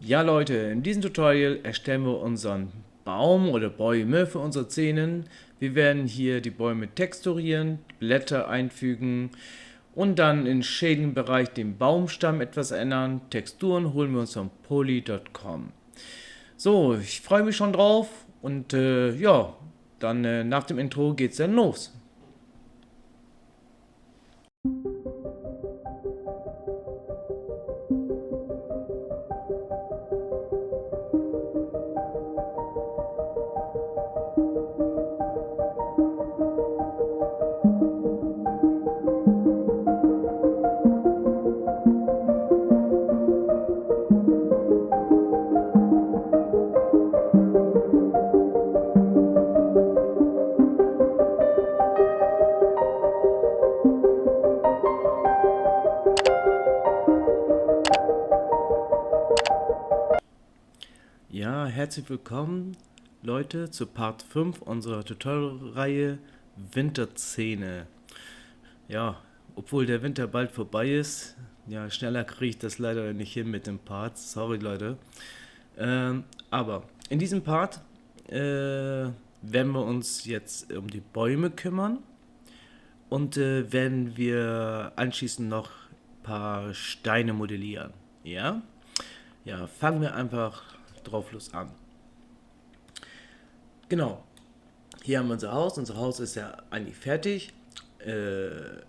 Ja Leute, in diesem Tutorial erstellen wir unseren Baum oder Bäume für unsere Szenen. Wir werden hier die Bäume texturieren, Blätter einfügen und dann im Shading-Bereich den Baumstamm etwas ändern. Texturen holen wir uns von poly.com. So, ich freue mich schon drauf und ja, dann nach dem Intro geht's dann los. Ja, herzlich willkommen, Leute, zu Part 5 unserer Tutorial-Reihe Winterszene. Ja, obwohl der Winter bald vorbei ist, ja, schneller kriege ich das leider nicht hin mit den Parts. Sorry, Leute. Aber in diesem Part werden wir uns jetzt um die Bäume kümmern und werden wir anschließend noch ein paar Steine modellieren. Ja? Ja, fangen wir einfach drauf los an. Genau, hier haben wir unser Haus. Unser Haus ist ja eigentlich fertig. Den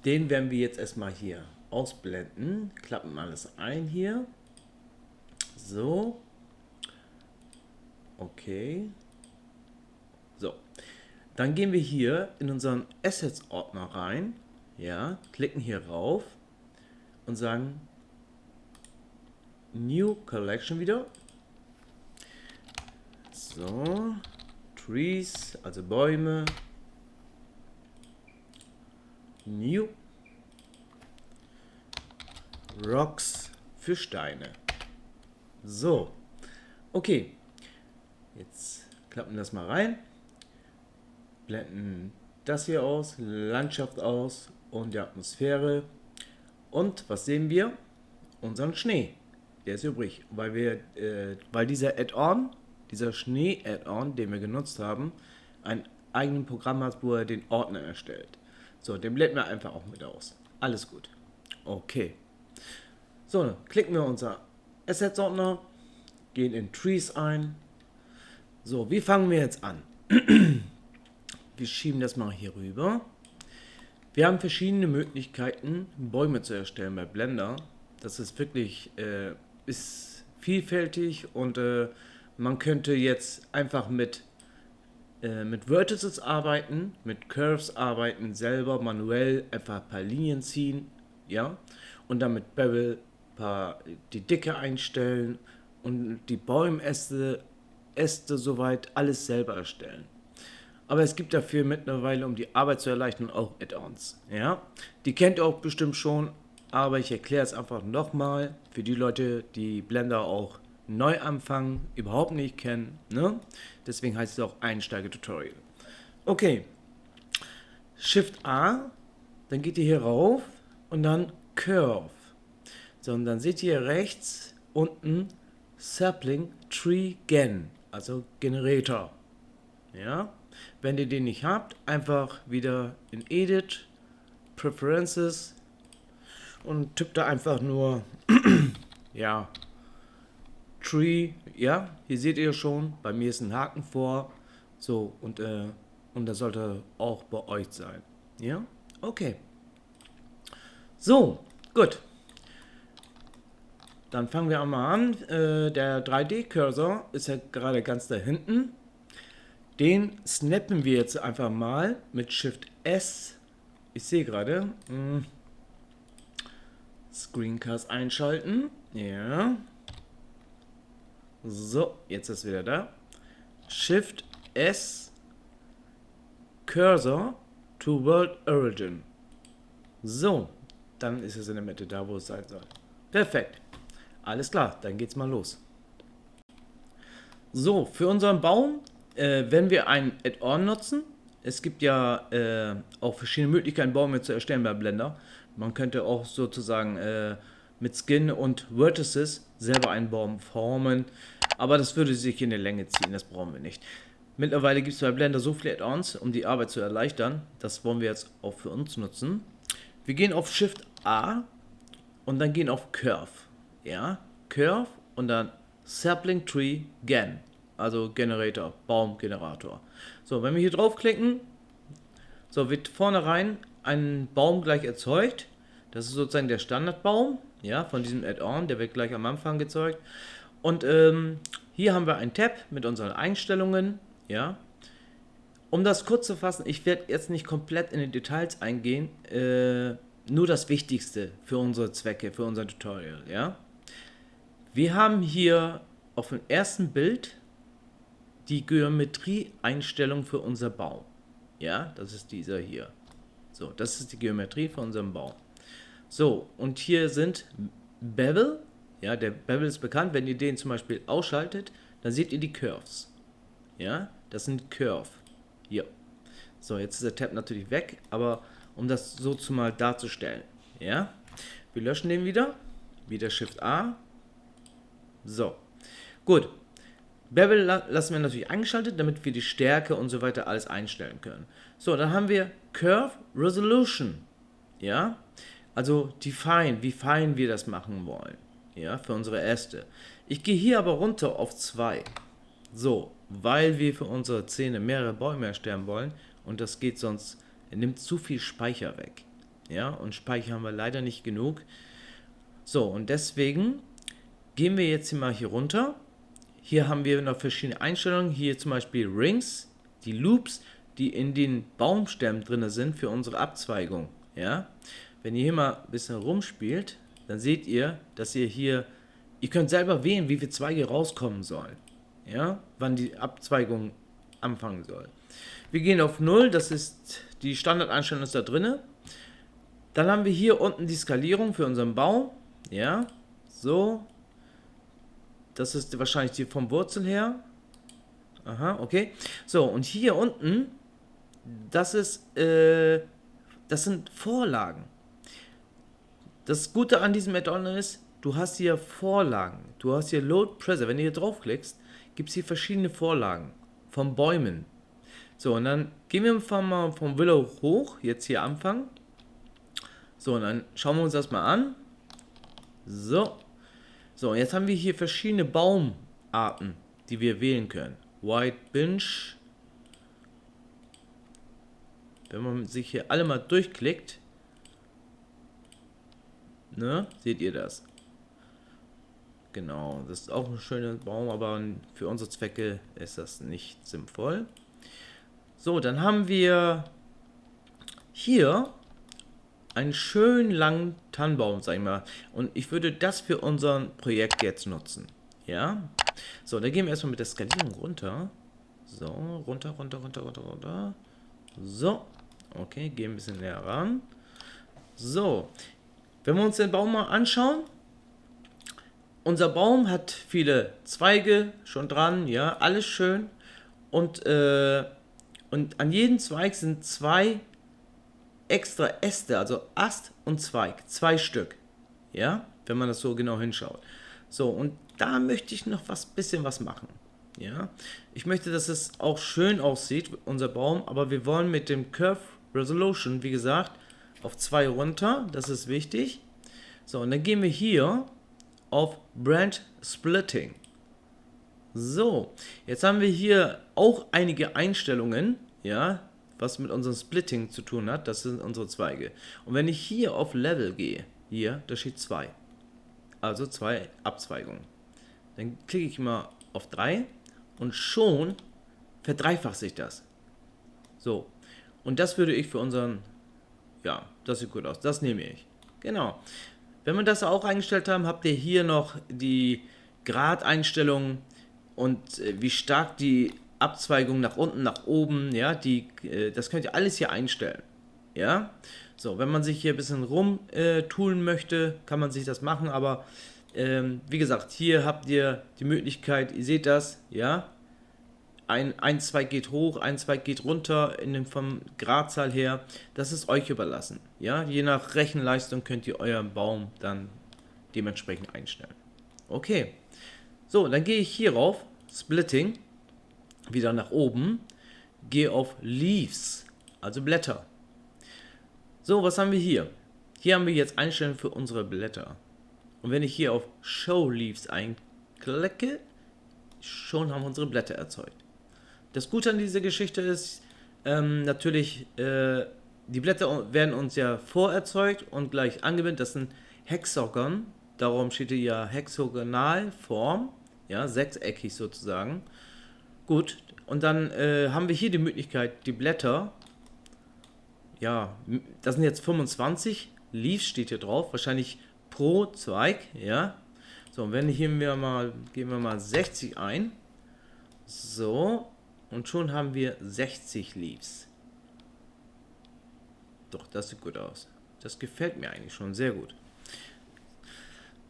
werden wir jetzt erstmal hier ausblenden. Klappen alles ein hier. So. Okay. So. Dann gehen wir hier in unseren Assets-Ordner rein. Ja, klicken hier rauf und sagen New Collection wieder. So, Trees, also Bäume. New. Rocks für Steine. So, okay. Jetzt klappen wir das mal rein. Blenden das hier aus, Landschaft aus und die Atmosphäre. Und was sehen wir? Unseren Schnee. Der ist übrig, weil dieser Add-on, dieser Schnee-Add-on, den wir genutzt haben, ein eigenes Programm hat, wo er den Ordner erstellt. So, den blenden wir einfach auch mit aus. Alles gut. Okay. So, dann klicken wir unser Assets-Ordner, gehen in Trees ein. So, wie fangen wir jetzt an? Wir schieben das mal hier rüber. Wir haben verschiedene Möglichkeiten, Bäume zu erstellen bei Blender. Das ist wirklich ist vielfältig und man könnte jetzt einfach mit Vertices arbeiten, mit Curves arbeiten, selber manuell einfach ein paar Linien ziehen, ja, und dann mit Bevel die Dicke einstellen und die Bäumäste, Äste soweit alles selber erstellen. Aber es gibt dafür mittlerweile, um die Arbeit zu erleichtern, auch Add-ons, ja. Die kennt ihr auch bestimmt schon, aber ich erkläre es einfach nochmal für die Leute, die Blender auch neu anfangen, überhaupt nicht kennen, ne? Deswegen heißt es auch Einsteiger-Tutorial. Okay, Shift A, dann geht ihr hier rauf und dann Curve. So, und dann seht ihr rechts unten Sapling Tree Gen, also Generator. Ja, wenn ihr den nicht habt, einfach wieder in Edit, Preferences und tippt da einfach nur ja, Tree, ja, hier seht ihr schon, bei mir ist ein Haken vor, so, und das sollte auch bei euch sein, ja, okay, so, gut, dann fangen wir einmal an, der 3D-Cursor ist ja gerade ganz da hinten, den snappen wir jetzt einfach mal mit Shift S, ich sehe gerade, Screencast einschalten, ja. So, jetzt ist wieder da. Shift S Cursor to World Origin. So, dann ist es in der Mitte, da wo es sein soll. Perfekt. Alles klar, dann geht's mal los. So, für unseren Baum werden wir ein Add-on nutzen. Es gibt ja auch verschiedene Möglichkeiten, Bäume zu erstellen bei Blender. Man könnte auch sozusagen mit Skin und Vertices selber einen Baum formen, aber das würde sich in die Länge ziehen, das brauchen wir nicht. Mittlerweile gibt es bei Blender so viele Add-ons, um die Arbeit zu erleichtern, das wollen wir jetzt auch für uns nutzen. Wir gehen auf Shift A und dann gehen auf Curve, ja, Curve und dann Sapling Tree Gen, also Generator, Baumgenerator. So, wenn wir hier draufklicken, so wird vornherein ein Baum gleich erzeugt. Das ist sozusagen der Standardbaum, ja, von diesem Add-on, der wird gleich am Anfang gezeugt. Und hier haben wir einen Tab mit unseren Einstellungen, ja. Um das kurz zu fassen, ich werde jetzt nicht komplett in die Details eingehen, nur das Wichtigste für unsere Zwecke, für unser Tutorial, ja. Wir haben hier auf dem ersten Bild die Geometrieeinstellung für unser Baum, ja, das ist dieser hier. So, das ist die Geometrie von unserem Baum. So, und hier sind Bevel, ja, der Bevel ist bekannt, wenn ihr den zum Beispiel ausschaltet, dann seht ihr die Curves, ja, das sind Curve, hier. So, jetzt ist der Tab natürlich weg, aber um das so zu mal darzustellen, ja, wir löschen den wieder Shift A, so, gut, Bevel lassen wir natürlich eingeschaltet, damit wir die Stärke und so weiter alles einstellen können. So, dann haben wir Curve Resolution, ja, also define, wie fein wir das machen wollen, ja, für unsere Äste. Ich gehe hier aber runter auf 2, so, weil wir für unsere Szene mehrere Bäume erstellen wollen und das geht sonst, nimmt zu viel Speicher weg, ja, und Speicher haben wir leider nicht genug. So, und deswegen gehen wir jetzt hier mal hier runter. Hier haben wir noch verschiedene Einstellungen, hier zum Beispiel Rings, die Loops, die in den Baumstämmen drin sind für unsere Abzweigung, ja. Wenn ihr hier mal ein bisschen rumspielt, dann seht ihr, dass ihr könnt selber wählen, wie viele Zweige rauskommen sollen, ja, wann die Abzweigung anfangen soll. Wir gehen auf 0, das ist die Standardeinstellung ist da drin. Dann haben wir hier unten die Skalierung für unseren Baum, ja, so. Das ist wahrscheinlich die vom Wurzel her. Aha, okay. So, und hier unten, das sind Vorlagen. Das Gute an diesem Add-on ist, du hast hier Vorlagen. Du hast hier Load Preset. Wenn du hier draufklickst, gibt es hier verschiedene Vorlagen von Bäumen. So, und dann gehen wir vom Willow hoch, jetzt hier anfangen. So, und dann schauen wir uns das mal an. So. So, jetzt haben wir hier verschiedene Baumarten, die wir wählen können. White Binge. Wenn man sich hier alle mal durchklickt, ne, seht ihr das? Genau, das ist auch ein schöner Baum, aber für unsere Zwecke ist das nicht sinnvoll. So, dann haben wir hier einen schönen langen Tannenbaum, sag ich mal. Und ich würde das für unser Projekt jetzt nutzen. Ja. So, dann gehen wir erstmal mit der Skalierung runter. So, runter. So. Okay, gehen ein bisschen näher ran. So. Wenn wir uns den Baum mal anschauen. Unser Baum hat viele Zweige schon dran. Ja, alles schön. Und an jedem Zweig sind 2 extra Äste, also Ast und Zweig, 2 Stück, ja, wenn man das so genau hinschaut. So, und da möchte ich noch bisschen was machen, ja. Ich möchte, dass es auch schön aussieht, unser Baum, aber wir wollen mit dem Curve Resolution, wie gesagt, auf 2 runter, das ist wichtig. So, und dann gehen wir hier auf Branch Splitting. So, jetzt haben wir hier auch einige Einstellungen, ja, was mit unserem Splitting zu tun hat, das sind unsere Zweige. Und wenn ich hier auf Level gehe, hier, da steht 2. Also 2 Abzweigungen. Dann klicke ich mal auf 3 und schon verdreifacht sich das. So, und das würde ich für unseren, ja, das sieht gut aus, das nehme ich. Genau. Wenn wir das auch eingestellt haben, habt ihr hier noch die Gradeinstellungen und wie stark die Abzweigung nach unten, nach oben, ja, das könnt ihr alles hier einstellen, ja. So, wenn man sich hier ein bisschen rumtoolen möchte, kann man sich das machen, aber wie gesagt, hier habt ihr die Möglichkeit, ihr seht das, ja, ein Zweig geht hoch, ein Zweig geht runter vom Gradzahl her, das ist euch überlassen, ja, je nach Rechenleistung könnt ihr euren Baum dann dementsprechend einstellen, Okay. So, dann gehe ich hier rauf, Splitting, wieder nach oben, gehe auf Leaves, also Blätter. So, was haben wir hier? Hier haben wir jetzt Einstellungen für unsere Blätter. Und wenn ich hier auf Show Leaves einklicke, schon haben wir unsere Blätter erzeugt. Das Gute an dieser Geschichte ist, natürlich, die Blätter werden uns ja vorerzeugt und gleich angewendet. Das sind Hexagon, darum steht hier ja Hexagonalform, ja, sechseckig sozusagen. Gut, und dann haben wir hier die Möglichkeit, die Blätter, ja, das sind jetzt 25, Leaves steht hier drauf, wahrscheinlich pro Zweig, ja. So, und wenn hier geben wir mal 60 ein, so, und schon haben wir 60 Leaves. Doch, das sieht gut aus. Das gefällt mir eigentlich schon sehr gut.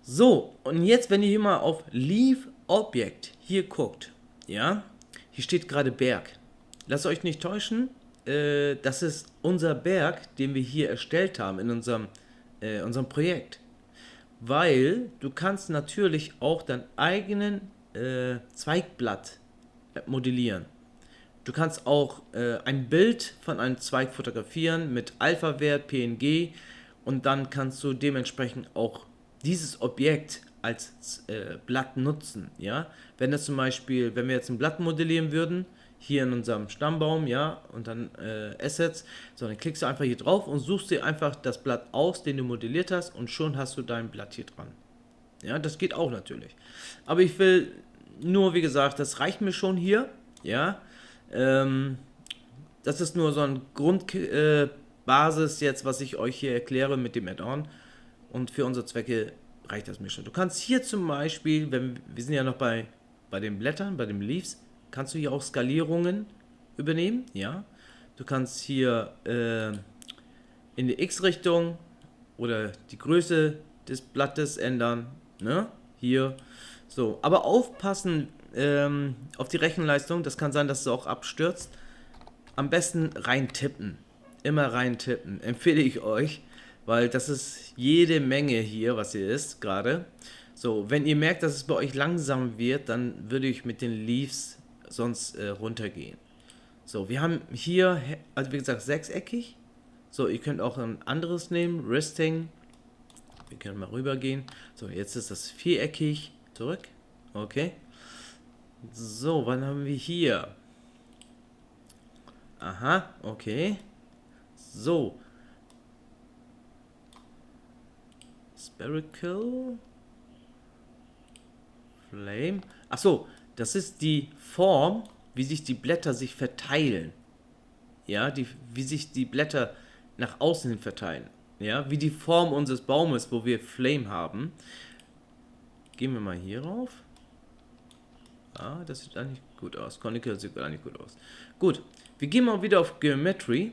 So, und jetzt, wenn ihr hier mal auf Leaf Object hier guckt, ja, hier steht gerade Berg. Lasst euch nicht täuschen, das ist unser Berg, den wir hier erstellt haben in unserem Projekt. Weil du kannst natürlich auch dein eigenen Zweigblatt modellieren. Du kannst auch ein Bild von einem Zweig fotografieren mit Alpha-Wert, PNG, und dann kannst du dementsprechend auch dieses Objekt als Blatt nutzen. Ja? Wenn das zum Beispiel, wenn wir jetzt ein Blatt modellieren würden, hier in unserem Stammbaum, ja, und dann Assets, so, dann klickst du einfach hier drauf und suchst dir einfach das Blatt aus, den du modelliert hast, und schon hast du dein Blatt hier dran. Ja, das geht auch natürlich. Aber ich will nur, wie gesagt, das reicht mir schon hier, ja. Das ist nur so ein Grundbasis jetzt, was ich euch hier erkläre mit dem Add-on, und für unsere Zwecke reicht das mir schon. Du kannst hier zum Beispiel, wir sind ja noch bei den Blättern, bei den Leaves, kannst du hier auch Skalierungen übernehmen, ja. Du kannst hier in die X-Richtung oder die Größe des Blattes ändern, ne? Hier, so. Aber aufpassen auf die Rechenleistung, das kann sein, dass es auch abstürzt. Am besten rein tippen, immer rein tippen, empfehle ich euch, weil das ist jede Menge hier, was hier ist gerade. So, wenn ihr merkt, dass es bei euch langsam wird, dann würde ich mit den Leaves sonst runtergehen. So, wir haben hier, also wie gesagt, sechseckig. So, ihr könnt auch ein anderes nehmen, Resting. Wir können mal rübergehen. So, jetzt ist das viereckig. Zurück. Okay. So, wann haben wir hier? Aha, okay. So. Spherical. Flame. Achso, das ist die Form, wie sich die Blätter sich verteilen. Ja, wie sich die Blätter nach außen hin verteilen. Ja, wie die Form unseres Baumes, wo wir Flame haben. Gehen wir mal hier rauf. Ah, das sieht eigentlich gut aus. Conical sieht eigentlich gut aus. Gut, wir gehen mal wieder auf Geometry.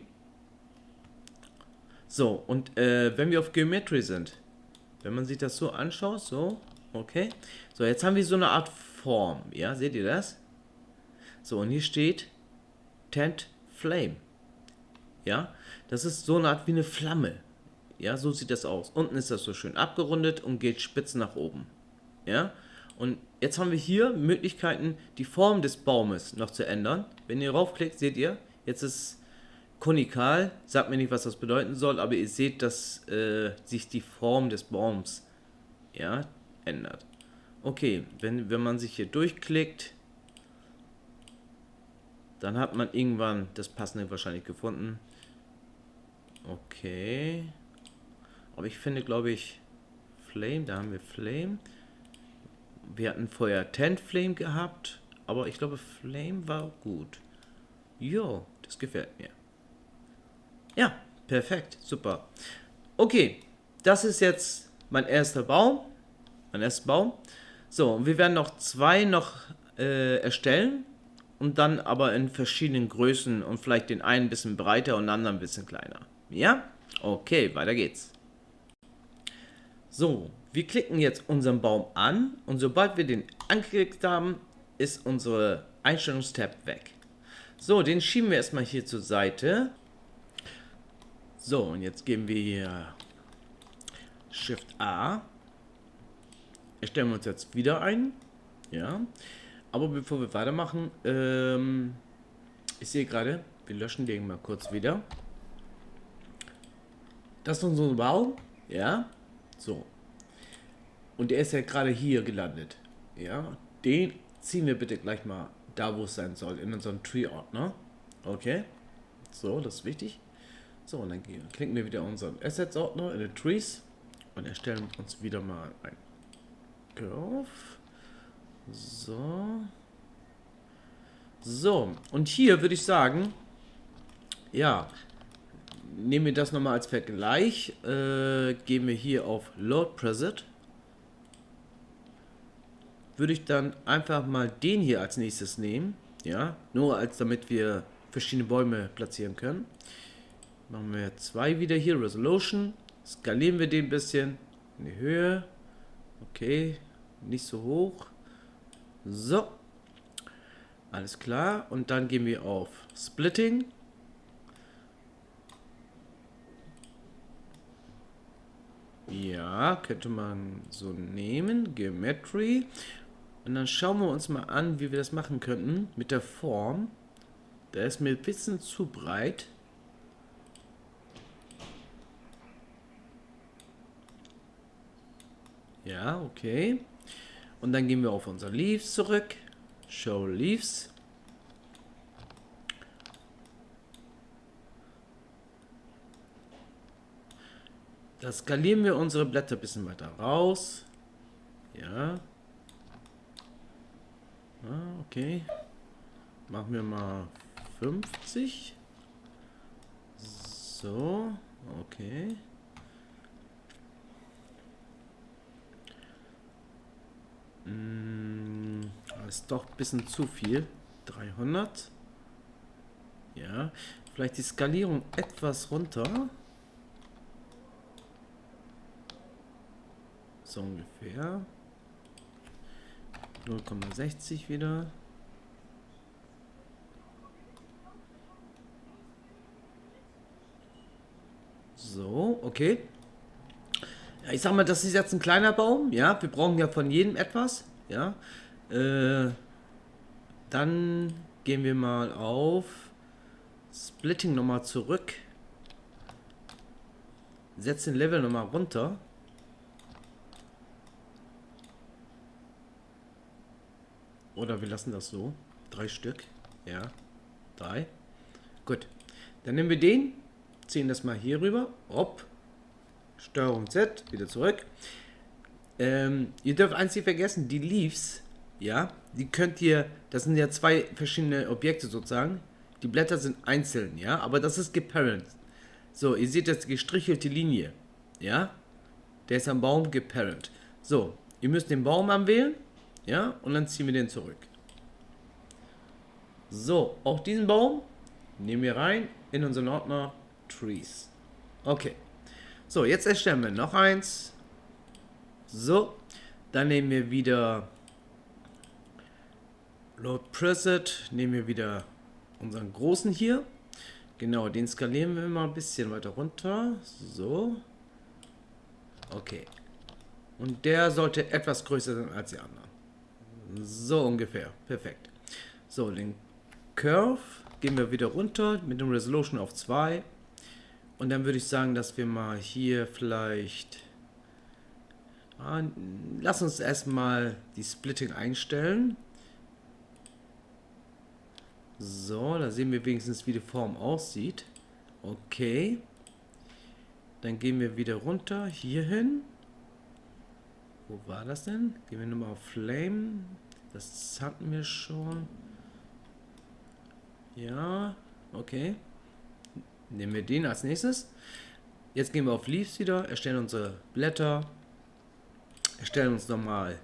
So, und wenn wir auf Geometry sind, wenn man sich das so anschaut, so, okay. So, jetzt haben wir so eine Art Form, ja, seht ihr das? So, und hier steht Tent Flame. Ja, das ist so eine Art wie eine Flamme. Ja, so sieht das aus. Unten ist das so schön abgerundet und geht spitz nach oben. Ja, und jetzt haben wir hier Möglichkeiten, die Form des Baumes noch zu ändern. Wenn ihr raufklickt, seht ihr, jetzt ist konikal. Sagt mir nicht, was das bedeuten soll, aber ihr seht, dass sich die Form des Baums, ja, ändert. Okay, wenn man sich hier durchklickt, dann hat man irgendwann das Passende wahrscheinlich gefunden. Okay. Aber ich finde, glaube ich, Flame, da haben wir Flame. Wir hatten vorher Tent Flame gehabt, aber ich glaube, Flame war gut. Jo, das gefällt mir. Ja, perfekt, super. Okay, das ist jetzt mein erster Baum. So, wir werden noch zwei erstellen und dann aber in verschiedenen Größen und vielleicht den einen ein bisschen breiter und den anderen ein bisschen kleiner. Ja? Okay, weiter geht's. So, wir klicken jetzt unseren Baum an und sobald wir den angeklickt haben, ist unsere Einstellungstab weg. So, den schieben wir erstmal hier zur Seite. So, und jetzt geben wir hier Shift A erstellen wir uns jetzt wieder ein. Ja. Aber bevor wir weitermachen, ich sehe gerade, wir löschen den mal kurz wieder. Das ist unser Baum. Ja. So. Und der ist ja gerade hier gelandet. Ja. Den ziehen wir bitte gleich mal da, wo es sein soll, in unseren Tree-Ordner. Okay. So, das ist wichtig. So, und dann klicken wir wieder unseren Assets-Ordner in den Trees und erstellen uns wieder mal ein Curve. So. So, und hier würde ich sagen, ja, nehmen wir das nochmal als Vergleich. Gehen wir hier auf Load Preset. Würde ich dann einfach mal den hier als nächstes nehmen. Ja, nur als damit wir verschiedene Bäume platzieren können. Machen wir 2 wieder hier, Resolution. Skalieren wir den ein bisschen in die Höhe. Okay, nicht so hoch. So. Alles klar. Und dann gehen wir auf Splitting. Ja, könnte man so nehmen. Geometry. Und dann schauen wir uns mal an, wie wir das machen könnten mit der Form. Der ist mir ein bisschen zu breit. Ja, okay. Und dann gehen wir auf unser Leaves zurück. Show Leaves. Da skalieren wir unsere Blätter ein bisschen weiter raus. Ja. Ah, okay. Machen wir mal 50. So, okay. Das ist doch ein bisschen zu viel. 300. Ja, vielleicht die Skalierung etwas runter. So ungefähr. 0,60 wieder. So, okay. Ja, ich sag mal, das ist jetzt ein kleiner Baum. Ja, wir brauchen ja von jedem etwas. Ja. Dann gehen wir mal auf Splitting nochmal zurück. Setzen den Level nochmal runter. Oder wir lassen das so. 3 Stück. Ja. 3. Gut. Dann nehmen wir den. Ziehen das mal hier rüber. Hopp. Steuerung Z. Wieder zurück. Ihr dürft eins nicht vergessen. Die Leaves. Ja. Die könnt ihr. Das sind ja 2 verschiedene Objekte sozusagen. Die Blätter sind einzeln. Ja. Aber das ist geparent. So. Ihr seht jetzt die gestrichelte Linie. Ja. Der ist am Baum geparent. So. Ihr müsst den Baum anwählen. Ja, und dann ziehen wir den zurück. So, auch diesen Baum nehmen wir rein in unseren Ordner Trees. Okay. So, jetzt erstellen wir noch eins. So, dann nehmen wir wieder Load Preset, nehmen wir wieder unseren großen hier. Genau, den skalieren wir mal ein bisschen weiter runter. So. Okay. Und der sollte etwas größer sein als die anderen. So ungefähr. Perfekt. So, den Curve gehen wir wieder runter mit dem Resolution auf 2. Und dann würde ich sagen, dass wir mal hier vielleicht... lass uns erstmal die Splitting einstellen. So, da sehen wir wenigstens, wie die Form aussieht. Okay. Dann gehen wir wieder runter, hier hin. Wo war das denn? Gehen wir nochmal auf Flame. Das hatten wir schon. Ja, okay. Nehmen wir den als nächstes. Jetzt gehen wir auf Leaves wieder, erstellen unsere Blätter. Erstellen uns nochmal.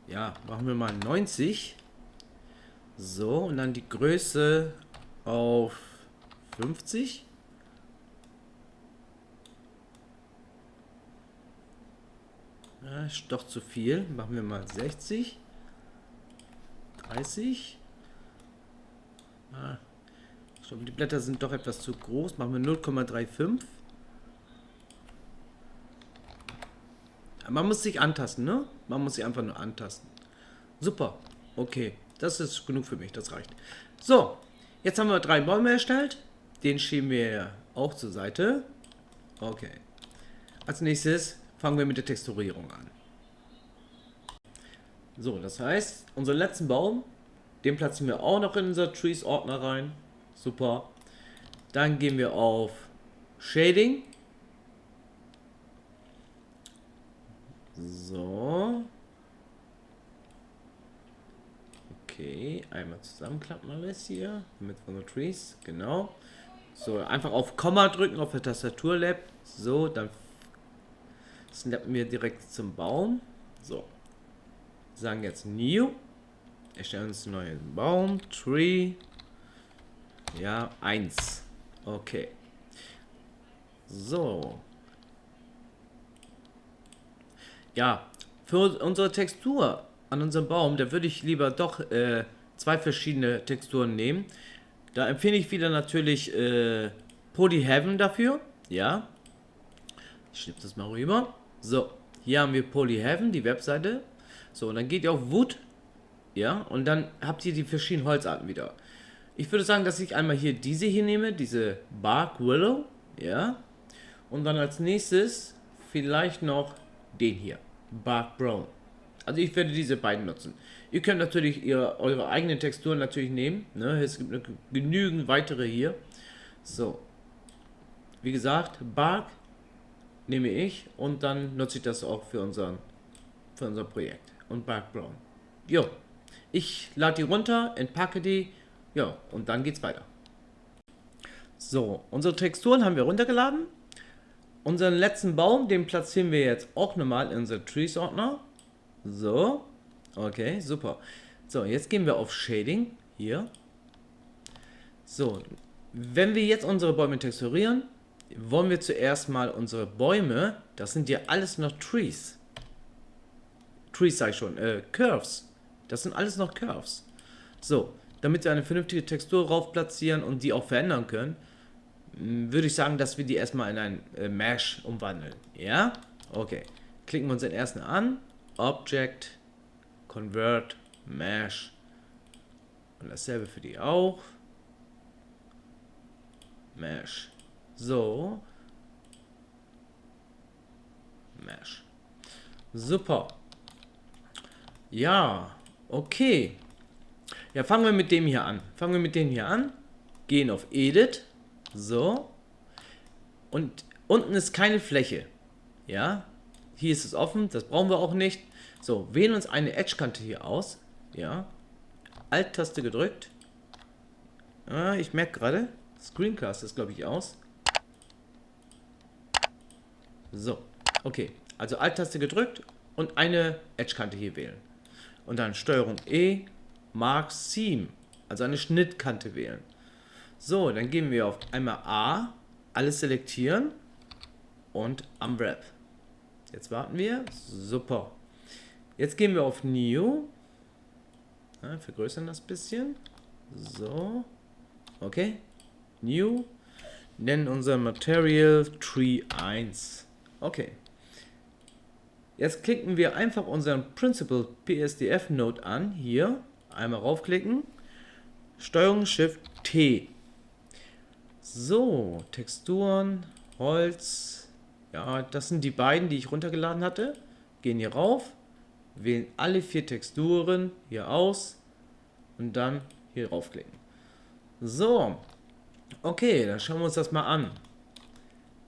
Ja, machen wir mal 90. So, und dann die Größe auf 50. Ja, ist doch zu viel. Machen wir mal 60. 30. Ich glaube, die Blätter sind doch etwas zu groß. Machen wir 0,35. Man muss sich antasten, ne? Man muss sich einfach nur antasten. Super. Okay. Das ist genug für mich. Das reicht. So. Jetzt haben wir 3 Bäume erstellt. Den schieben wir auch zur Seite. Okay. Als nächstes fangen wir mit der Texturierung an. So, das heißt, unseren letzten Baum, den platzieren wir auch noch in unser Trees-Ordner rein. Super. Dann gehen wir auf Shading. So. Okay, einmal zusammenklappen alles hier mit unseren Trees, genau. So, einfach auf Komma drücken auf der Tastatur-Lab. So, dann snappen wir direkt zum Baum. So, sagen jetzt New. Erstellen uns einen neuen Baum, Tree. Ja, 1. Okay. So. Ja, für unsere Textur an unserem Baum, da würde ich lieber doch 2 verschiedene Texturen nehmen. Da empfehle ich wieder natürlich Polyheaven dafür. Ja. Ich schnippe das mal rüber. So, hier haben wir Polyheaven, die Webseite. So, und dann geht ihr auf Wood. Ja, und dann habt ihr die verschiedenen Holzarten wieder. Ich würde sagen, dass ich einmal hier diese hier nehme, diese Bark Willow. Ja. Und dann als nächstes vielleicht noch den hier, Bark Brown. Also ich werde diese beiden nutzen. Ihr könnt natürlich eure eigenen Texturen natürlich nehmen. Ne? Es gibt genügend weitere hier. So. Wie gesagt, Bark nehme ich und dann nutze ich das auch für unser Projekt. Und Bark Brown. Jo. Ich lade die runter, entpacke die. Ja, und dann geht's weiter. So, unsere Texturen haben wir runtergeladen. Unseren letzten Baum, den platzieren wir jetzt auch nochmal in unser Trees-Ordner. So. Okay, super. So, jetzt gehen wir auf Shading. Hier. So. Wenn wir jetzt unsere Bäume texturieren, wollen wir zuerst mal unsere Bäume, das sind ja alles noch Trees. Trees sag ich schon, Curves. Das sind alles noch Curves. So, damit wir eine vernünftige Textur drauf platzieren und die auch verändern können, würde ich sagen, dass wir die erstmal in ein Mesh umwandeln. Ja? Okay. Klicken wir uns den ersten an. Object, Convert, Mesh. Und dasselbe für die auch. Mesh. So. Mesh. Super. Ja, okay. Ja, fangen wir mit dem hier an. Fangen wir mit dem hier an. Gehen auf Edit. So. Und unten ist keine Fläche. Ja. Hier ist es offen. Das brauchen wir auch nicht. So, wählen uns eine Edge-Kante hier aus. Ja. Alt-Taste gedrückt. Ich merke gerade, Screencast ist, glaube ich, aus. So. Okay. Also Alt-Taste gedrückt und eine Edge-Kante hier wählen. Und dann Steuerung E, Mark Seam. Also eine Schnittkante wählen. So, dann gehen wir auf einmal A, alles selektieren und Unwrap. Jetzt warten wir. Super. Jetzt gehen wir auf New. Ja, vergrößern das ein bisschen. So. Okay. New. Nennen unser Material Tree 1. Okay. Jetzt klicken wir einfach unseren Principal PSDF Node an. Hier. Einmal raufklicken. Steuerung Shift T. So, Texturen, Holz. Ja, das sind die beiden, die ich runtergeladen hatte. Gehen hier rauf, wählen alle 4 Texturen hier aus und dann hier raufklicken. So, okay, dann schauen wir uns das mal an.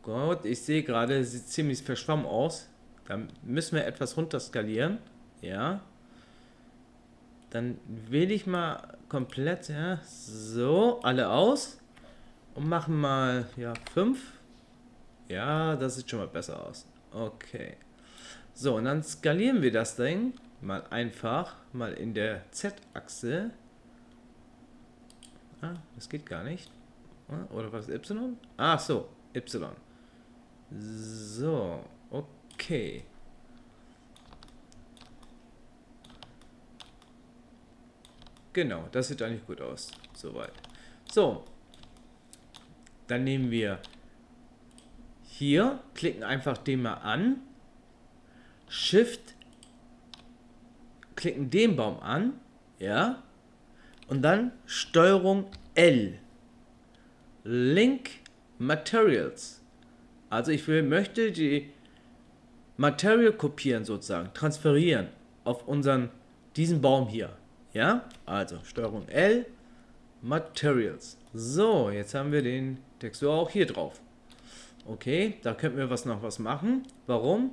Gott, ich sehe gerade, sieht ziemlich verschwommen aus. Dann müssen wir etwas runterskalieren. Ja. Dann wähle ich mal komplett, ja, so, alle aus. Und machen mal, ja, 5. Ja, das sieht schon mal besser aus. Okay. So, und dann skalieren wir das Ding mal einfach, mal in der Z-Achse. Ah, das geht gar nicht. Oder was, Y? Ach so, Y. So, okay. Genau, das sieht eigentlich gut aus. Soweit. So. Dann nehmen wir hier, klicken einfach den mal an. Shift, klicken den Baum an, ja, und dann Steuerung L, Link Materials. Also ich möchte die Material kopieren sozusagen, transferieren auf diesen Baum hier, ja, also Steuerung L, Materials. So, jetzt haben wir den Textur auch hier drauf. Okay, da könnten wir noch was machen. Warum?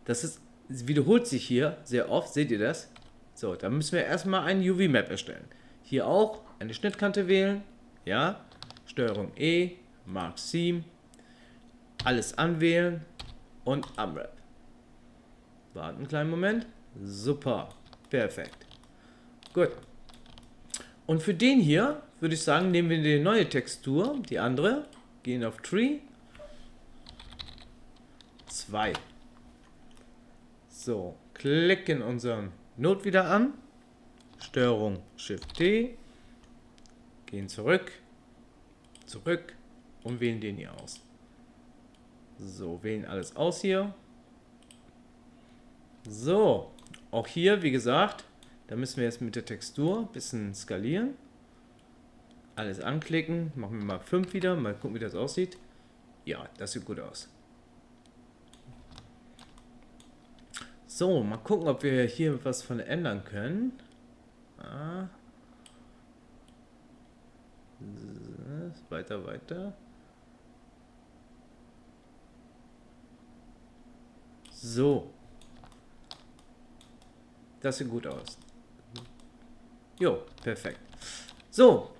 Es wiederholt sich hier sehr oft, seht ihr das? So, da müssen wir erstmal ein UV-Map erstellen. Hier auch eine Schnittkante wählen, ja, Steuerung E, Mark Seam, alles anwählen und Unwrap. Warten einen kleinen Moment. Super, perfekt. Gut. Und für den hier würde ich sagen, nehmen wir die neue Textur, die andere, gehen auf Tree, 2. So, klicken unseren Node wieder an, Steuerung Shift T, gehen zurück und wählen den hier aus. So, wählen alles aus hier. So, auch hier, wie gesagt, da müssen wir jetzt mit der Textur ein bisschen skalieren. Alles anklicken, machen wir mal 5 wieder, mal gucken, wie das aussieht. Ja, das sieht gut aus. So, mal gucken, ob wir hier was von ändern können. Weiter. So. Das sieht gut aus. Jo, perfekt. So,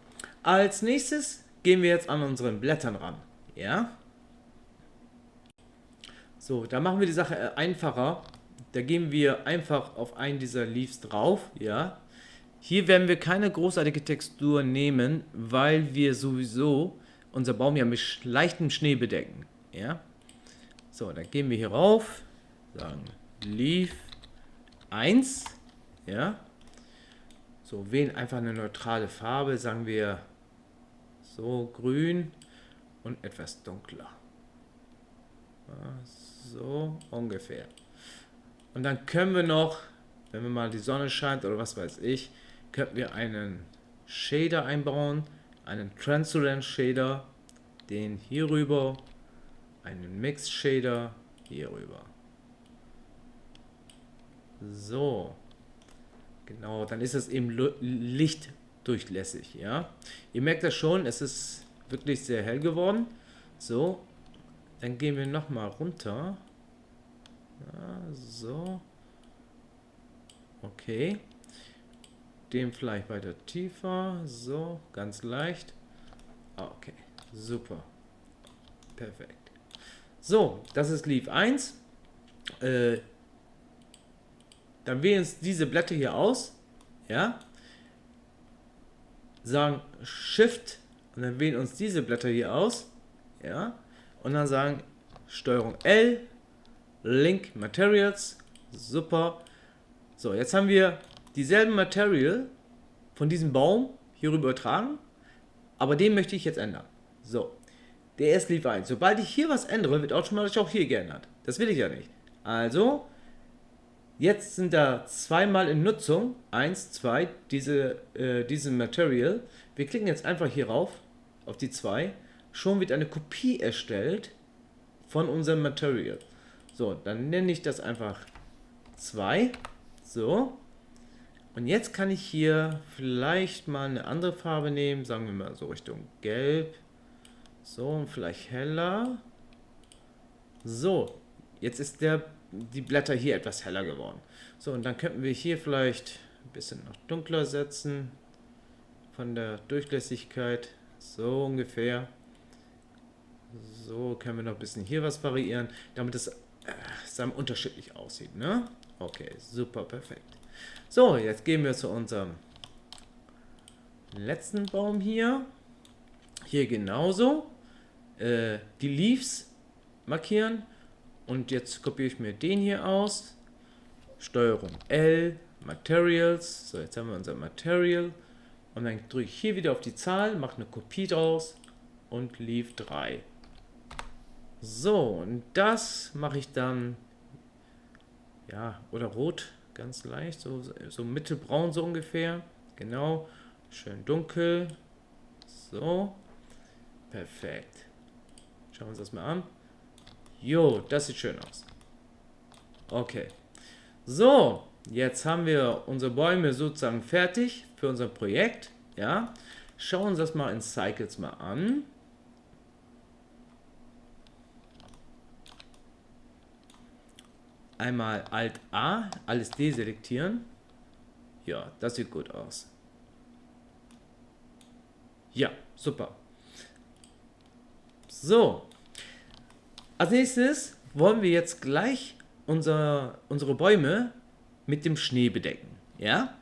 als nächstes gehen wir jetzt an unseren Blättern ran. Ja? So, da machen wir die Sache einfacher. Da gehen wir einfach auf einen dieser Leaves drauf. Ja? Hier werden wir keine großartige Textur nehmen, weil wir sowieso unser Baum ja mit leichtem Schnee bedecken. Ja? So, dann gehen wir hier rauf, sagen Leaf 1. Ja? So, wählen einfach eine neutrale Farbe, sagen wir so grün und etwas dunkler. Ja, so ungefähr. Und dann können wir noch, wenn wir mal die Sonne scheint oder was weiß ich, könnten wir einen Shader einbauen, einen Transparent Shader, den hier rüber, einen Mix Shader hier rüber. So. Genau, dann ist es eben lichtdurchlässig, ja. Ihr merkt das schon, es ist wirklich sehr hell geworden. So, dann gehen wir nochmal runter. Ja, so. Okay. Den vielleicht weiter tiefer. So, ganz leicht. Okay, super. Perfekt. So, das ist Leaf 1. Dann wählen uns diese Blätter hier aus, ja, sagen Shift und dann wählen uns diese Blätter hier aus, ja, und dann sagen Steuerung L, Link Materials, super. So, jetzt haben wir dieselben Material von diesem Baum hier rüber übertragen, aber den möchte ich jetzt ändern. So, der ist Leaf 1. Sobald ich hier was ändere, wird automatisch auch hier geändert. Das will ich ja nicht. Also, jetzt sind da zweimal in Nutzung, 1, 2, diese Material. Wir klicken jetzt einfach hier rauf, auf die 2. Schon wird eine Kopie erstellt von unserem Material. So, dann nenne ich das einfach 2. So. Und jetzt kann ich hier vielleicht mal eine andere Farbe nehmen, sagen wir mal so Richtung Gelb. So, und vielleicht heller. So, jetzt ist die Blätter hier etwas heller geworden. So, und dann könnten wir hier vielleicht ein bisschen noch dunkler setzen von der Durchlässigkeit. So ungefähr. So können wir noch ein bisschen hier was variieren, damit es unterschiedlich aussieht. Ne? Okay, super, perfekt. So, jetzt gehen wir zu unserem letzten Baum hier. Hier genauso. Die Leaves markieren. Und jetzt kopiere ich mir den hier aus. Steuerung L, Materials. So, jetzt haben wir unser Material. Und dann drücke ich hier wieder auf die Zahl, mache eine Kopie draus und Leaf 3. So, und das mache ich dann Ja, oder rot, ganz leicht, so mittelbraun so ungefähr. Genau, schön dunkel. So, perfekt. Schauen wir uns das mal an. Jo, das sieht schön aus. Okay. So, jetzt haben wir unsere Bäume sozusagen fertig für unser Projekt. Ja, schauen uns das mal in Cycles mal an. Einmal Alt A, alles deselektieren. Ja, das sieht gut aus. Ja, super. So, als nächstes wollen wir jetzt gleich unsere Bäume mit dem Schnee bedecken. Ja?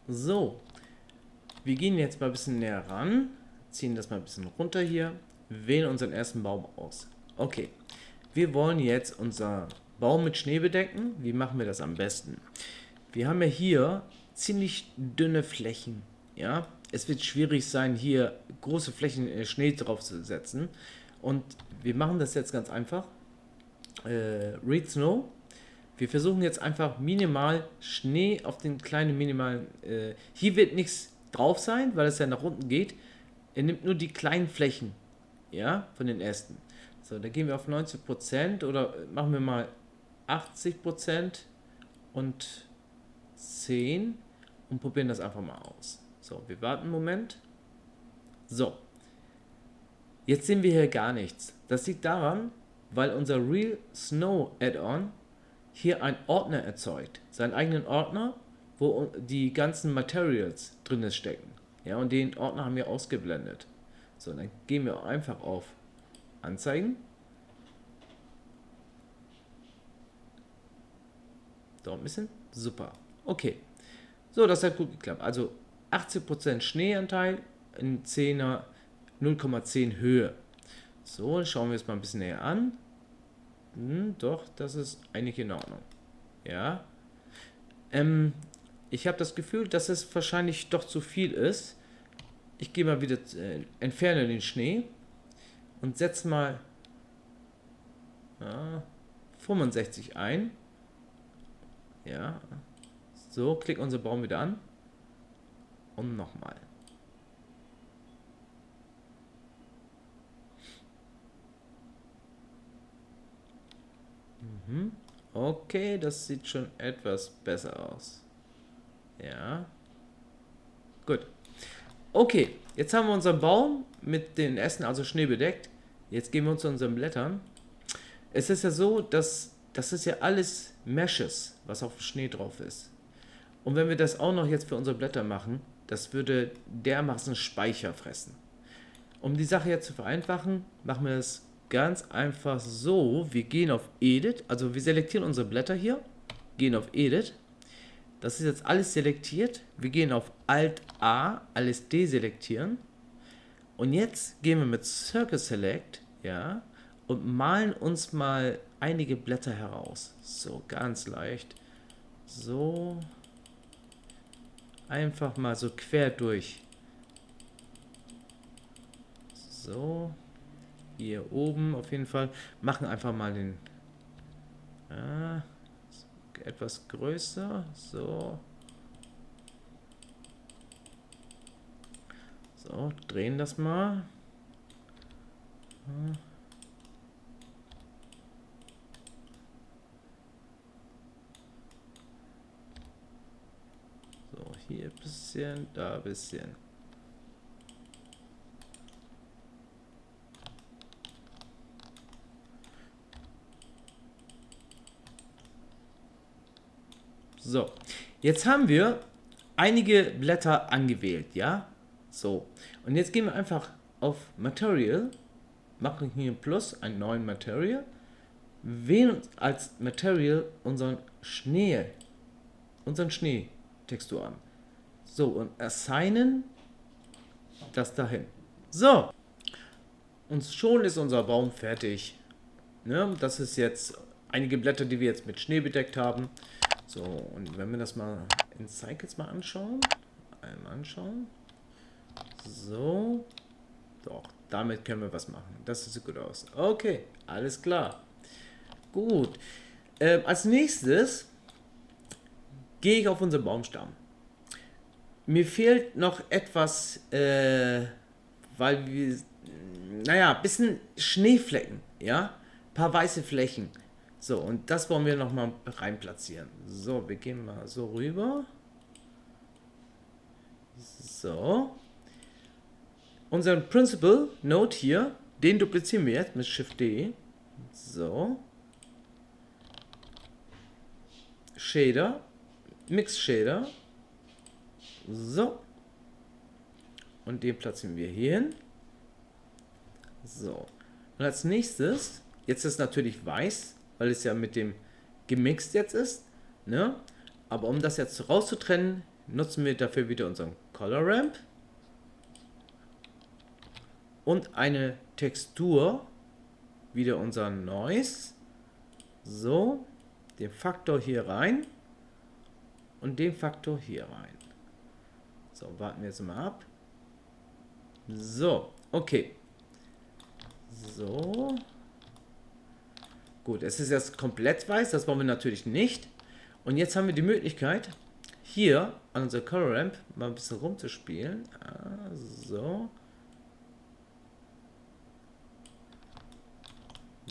So, wir gehen jetzt mal ein bisschen näher ran, ziehen das mal ein bisschen runter hier, wählen unseren ersten Baum aus. Okay, wir wollen jetzt unser Baum mit Schnee bedecken. Wie machen wir das am besten? Wir haben ja hier ziemlich dünne Flächen. Ja, es wird schwierig sein, hier große Flächen Schnee drauf zu setzen. Und wir machen das jetzt ganz einfach. Read Snow. Wir versuchen jetzt einfach minimal Schnee auf den kleinen minimalen. Hier wird nichts drauf sein, weil es ja nach unten geht. Er nimmt nur die kleinen Flächen, ja, von den Ästen. So, dann gehen wir auf 90% oder machen wir mal 80% und 10 und probieren das einfach mal aus. So, wir warten einen Moment. So, jetzt sehen wir hier gar nichts. Das liegt daran, weil unser Real Snow Add-on hier einen Ordner erzeugt. Seinen eigenen Ordner, wo die ganzen Materials drin stecken. Ja, und den Ordner haben wir ausgeblendet. So, dann gehen wir einfach auf Anzeigen. Dauert ein bisschen. Super. Okay. So, das hat gut geklappt. Also 80% Schneeanteil in 10er 0,10 Höhe. So, schauen wir es mal ein bisschen näher an. Doch, das ist eigentlich in Ordnung. Ja. Ich habe das Gefühl, dass es wahrscheinlich doch zu viel ist. Ich gehe mal wieder, entferne den Schnee und setze mal 65 ein. Ja. So, klick unser Baum wieder an. Und nochmal. Okay, das sieht schon etwas besser aus. Ja. Gut. Okay, jetzt haben wir unseren Baum mit den Ästen, also Schnee bedeckt. Jetzt gehen wir uns zu unseren Blättern. Es ist ja so, dass das ist ja alles Meshes, was auf dem Schnee drauf ist. Und wenn wir das auch noch jetzt für unsere Blätter machen, das würde dermaßen Speicher fressen. Um die Sache jetzt zu vereinfachen, machen wir es ganz einfach so. Wir gehen auf Edit, also wir selektieren unsere Blätter hier, gehen auf Edit. Das ist jetzt alles selektiert. Wir gehen auf Alt A, alles deselektieren. Und jetzt gehen wir mit Circle Select, ja, und malen uns mal einige Blätter heraus. So, ganz leicht. So. Einfach mal so quer durch. So. Hier oben auf jeden Fall. Machen einfach mal den etwas größer. So. So, drehen das mal. So, hier ein bisschen, da ein bisschen. So, jetzt haben wir einige Blätter angewählt, ja? So, und jetzt gehen wir einfach auf Material, machen hier ein Plus, einen neuen Material, wählen als Material unseren Schneetextur an. So, und assignen das dahin. So, und schon ist unser Baum fertig. Ne? Das ist jetzt einige Blätter, die wir jetzt mit Schnee bedeckt haben. So, und wenn wir das mal in Cycles mal anschauen, so, doch, damit können wir was machen. Das sieht gut aus. Okay, alles klar. Gut. Als nächstes gehe ich auf unseren Baumstamm. Mir fehlt noch etwas, weil wir, naja, ein bisschen Schneeflecken, ja, ein paar weiße Flächen. So, und das wollen wir nochmal rein platzieren. So, wir gehen mal so rüber. So. Unseren Principal Node hier, den duplizieren wir jetzt mit Shift D. So. Shader. Mix Shader. So. Und den platzieren wir hier hin. So. Und als nächstes, jetzt ist natürlich weiß, weil es ja mit dem gemixt jetzt ist. Ne? Aber um das jetzt rauszutrennen, nutzen wir dafür wieder unseren Color Ramp. Und eine Textur, wieder unser Noise. So, den Faktor hier rein und den Faktor hier rein. So, warten wir jetzt mal ab. So, okay. So. Gut, es ist jetzt komplett weiß, das wollen wir natürlich nicht. Und jetzt haben wir die Möglichkeit, hier an unser Color Ramp mal ein bisschen rumzuspielen. So.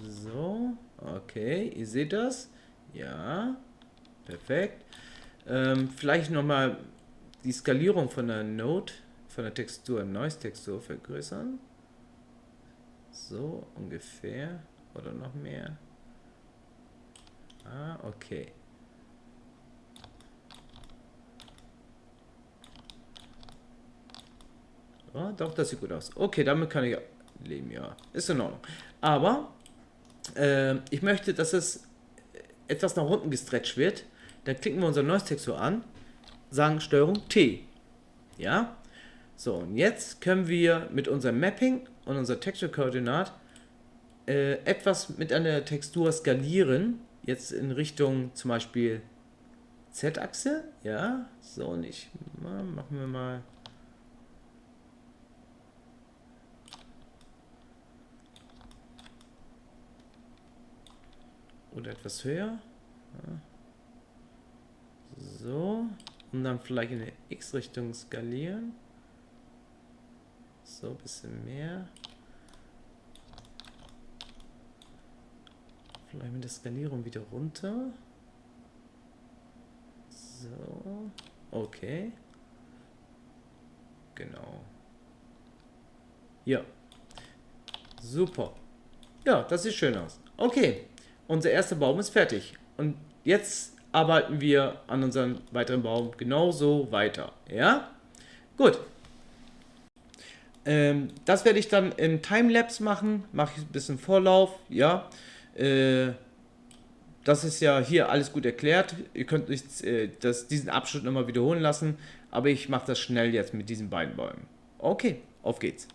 So, okay, ihr seht das. Ja, perfekt. Vielleicht nochmal die Skalierung von der Node, von der Textur, Noise-Textur vergrößern. So, ungefähr. Oder noch mehr. Okay. Oh, doch, das sieht gut aus. Okay, damit kann ich leben, ja. Ist in Ordnung. Aber ich möchte, dass es etwas nach unten gestretcht wird. Dann klicken wir unsere Noise-Textur an, sagen Steuerung T. Ja? So, und jetzt können wir mit unserem Mapping und unserer Texture-Koordinat etwas mit einer Textur skalieren. Jetzt in Richtung zum Beispiel Z-Achse. Ja, so nicht. Machen wir mal. Oder etwas höher. Ja. So. Und dann vielleicht in der X-Richtung skalieren. So, ein bisschen mehr. Vielleicht mit der Skalierung wieder runter. So. Okay. Genau. Ja. Super. Ja, das sieht schön aus. Okay. Unser erster Baum ist fertig. Und jetzt arbeiten wir an unserem weiteren Baum genauso weiter. Ja? Gut. Das werde ich dann im Timelapse machen. Mache ich ein bisschen Vorlauf. Ja. Das ist ja hier alles gut erklärt. Ihr könnt euch diesen Abschnitt nochmal wiederholen lassen. Aber ich mache das schnell jetzt mit diesen beiden Bäumen. Okay, auf geht's.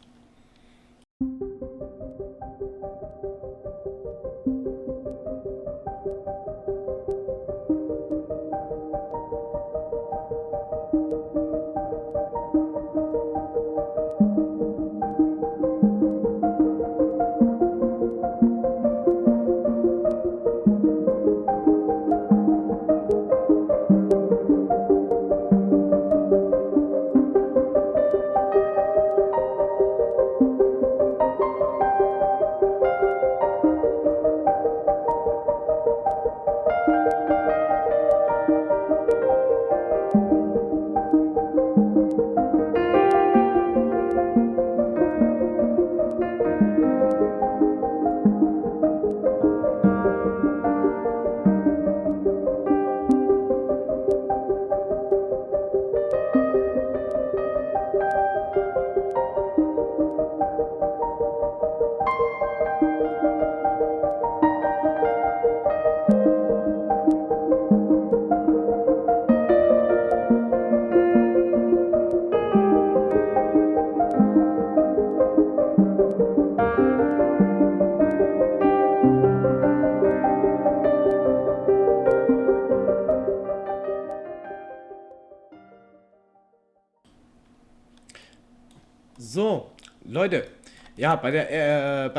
So, Leute, ja, bei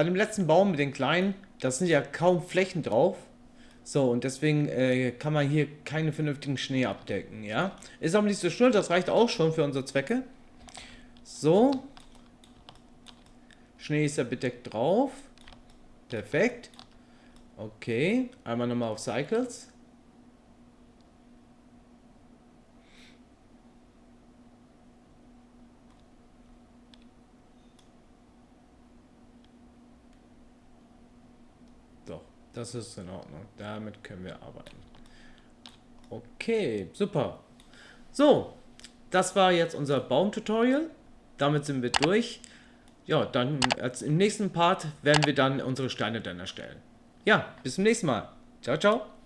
dem letzten Baum mit den kleinen, da sind ja kaum Flächen drauf. So, und deswegen kann man hier keine vernünftigen Schnee abdecken, ja. Ist aber nicht so schön, das reicht auch schon für unsere Zwecke. So. Schnee ist ja bedeckt drauf. Perfekt. Okay, einmal nochmal auf Cycles. Doch, das ist in Ordnung. Damit können wir arbeiten. Okay, super. So, das war jetzt unser Baum-Tutorial. Damit sind wir durch. Ja, dann im nächsten Part werden wir dann unsere Steine dann erstellen. Ja, bis zum nächsten Mal. Ciao, ciao.